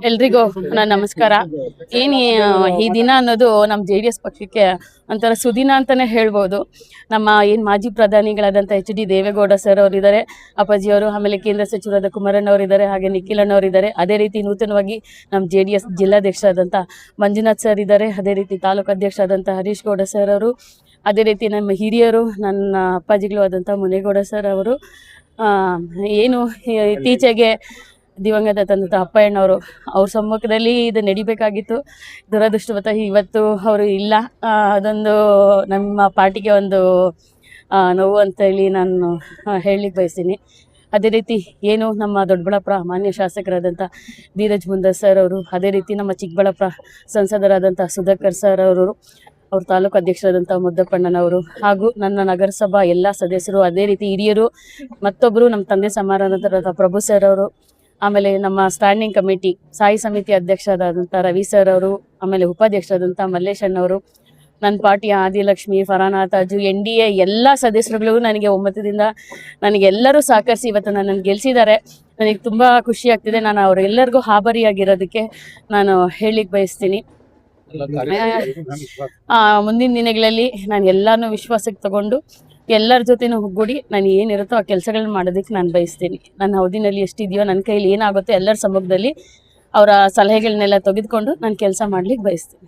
ಎಲ್ರಿಗೂ ನನ್ನ ನಮಸ್ಕಾರ. ಈ ದಿನ ಅನ್ನೋದು ನಮ್ಮ JDS ಪಕ್ಷಕ್ಕೆ ಒಂಥರ ಸುದಿನ ಅಂತಾನೆ ಹೇಳ್ಬೋದು. ನಮ್ಮ ಮಾಜಿ ಪ್ರಧಾನಿಗಳಾದಂಥ HD ದೇವೇಗೌಡ ಸರ್ ಅವರಿದ್ದಾರೆ, ಅಪ್ಪಾಜಿಯವರು, ಆಮೇಲೆ ಕೇಂದ್ರ ಸಚಿವರಾದ ಕುಮಾರಣ್ಣವರಿದ್ದಾರೆ, ಹಾಗೆ ನಿಖಿಲಣ್ಣವರಿದ್ದಾರೆ. ಅದೇ ರೀತಿ ನೂತನವಾಗಿ ನಮ್ಮ JDS ಜಿಲ್ಲಾಧ್ಯಕ್ಷರಾದಂಥ ಮಂಜುನಾಥ್ ಸರ್ ಇದ್ದಾರೆ. ಅದೇ ರೀತಿ ತಾಲೂಕು ಅಧ್ಯಕ್ಷರಾದಂಥ ಹರೀಶ್ ಗೌಡ ಸರ್ ಅವರು, ಅದೇ ರೀತಿ ನಮ್ಮ ಹಿರಿಯರು, ನನ್ನ ಅಪ್ಪಾಜಿಗಳು ಆದಂಥ ಮುನೇಗೌಡ ಸರ್ ಅವರು. ಇತ್ತೀಚೆಗೆ ದಿವಂಗತ ತಂದಂಥ ಅಪ್ಪಯ್ಯನವರು ಅವ್ರ ಸಮ್ಮುಖದಲ್ಲಿ ಇದು ನಡಿಬೇಕಾಗಿತ್ತು. ದುರದೃಷ್ಟವಶ ಇವತ್ತು ಅವರು ಇಲ್ಲ. ಅದೊಂದು ನಮ್ಮ ಪಾರ್ಟಿಗೆ ಒಂದು ನೋವು ಅಂತೇಳಿ ನಾನು ಹೇಳಲಿಕ್ಕೆ ಬಯಸ್ತೀನಿ. ಅದೇ ರೀತಿ ನಮ್ಮ ದೊಡ್ಡಬಳ್ಳಾಪುರ ಮಾನ್ಯ ಶಾಸಕರಾದಂಥ ಧೀರಜ್ ಮುಂದಾಸ್ ಸರ್ ಅವರು, ಅದೇ ರೀತಿ ನಮ್ಮ ಚಿಕ್ಕಬಳ್ಳಾಪುರ ಸಂಸದರಾದಂಥ ಸುಧಾಕರ್ ಸರ್ ಅವರು, ಅವ್ರ ತಾಲೂಕು ಅಧ್ಯಕ್ಷರಾದಂಥ ಮುದ್ದಪ್ಪಣ್ಣನವರು, ಹಾಗೂ ನನ್ನ ನಗರಸಭಾ ಎಲ್ಲ ಸದಸ್ಯರು, ಅದೇ ರೀತಿ ಹಿರಿಯರು, ಮತ್ತೊಬ್ಬರು ನಮ್ಮ ತಂದೆ ಸಮಾನರಾದಂಥ ಪ್ರಭು ಸರ್ ಅವರು, ಆಮೇಲೆ ನಮ್ಮ ಸ್ಟ್ಯಾಂಡಿಂಗ್ ಕಮಿಟಿ ಸಾಯಿ ಸಮಿತಿ ಅಧ್ಯಕ್ಷರಾದಂಥ ರವಿ ಸರ್ ಅವರು, ಆಮೇಲೆ ಉಪಾಧ್ಯಕ್ಷರಾದಂಥ ಮಲ್ಲೇಶ್ ಅಣ್ಣವರು, ನನ್ನ ಪಾರ್ಟಿಯ ಆದಿಲಕ್ಷ್ಮಿ, ಫರಾನಾ, ತಾಜು, NDA ಎಲ್ಲ ಸದಸ್ಯರುಗಳು ನನಗೆ ಒಮ್ಮತದಿಂದ ಎಲ್ಲರೂ ಸಹಕರಿಸಿ ಇವತ್ತು ನನ್ನನ್ನು ಗೆಲ್ಲಿಸಿದ್ದಾರೆ. ನನಗೆ ತುಂಬ ಖುಷಿ ಆಗ್ತಿದೆ. ನಾನು ಅವರೆಲ್ಲರಿಗೂ ಆಭಾರಿಯಾಗಿರೋದಕ್ಕೆ ನಾನು ಹೇಳಲಿಕ್ಕೆ ಬಯಸ್ತೀನಿ. ಮುಂದಿನ ದಿನಗಳಲ್ಲಿ ನಾನು ಎಲ್ಲಾನು ವಿಶ್ವಾಸಕ್ಕೆ ತಗೊಂಡು ಎಲ್ಲರ ಜೊತೆನೂ ಒಗ್ಗೂಡಿ ನಾನು ಏನಿರುತ್ತೋ ಆ ಕೆಲಸಗಳನ್ನ ಮಾಡೋದಕ್ಕೆ ನಾನು ಬಯಸ್ತೀನಿ. ನನ್ನ ಅವಧಿನಲ್ಲಿ ಎಷ್ಟಿದೆಯೋ, ನನ್ನ ಕೈಲಿ ಏನಾಗುತ್ತೋ ಎಲ್ಲರ ಸಮ್ಮುಖದಲ್ಲಿ ಅವರ ಸಲಹೆಗಳನ್ನೆಲ್ಲ ತೆಗೆದುಕೊಂಡು ನಾನು ಕೆಲಸ ಮಾಡ್ಲಿಕ್ಕೆ ಬಯಸ್ತೀನಿ.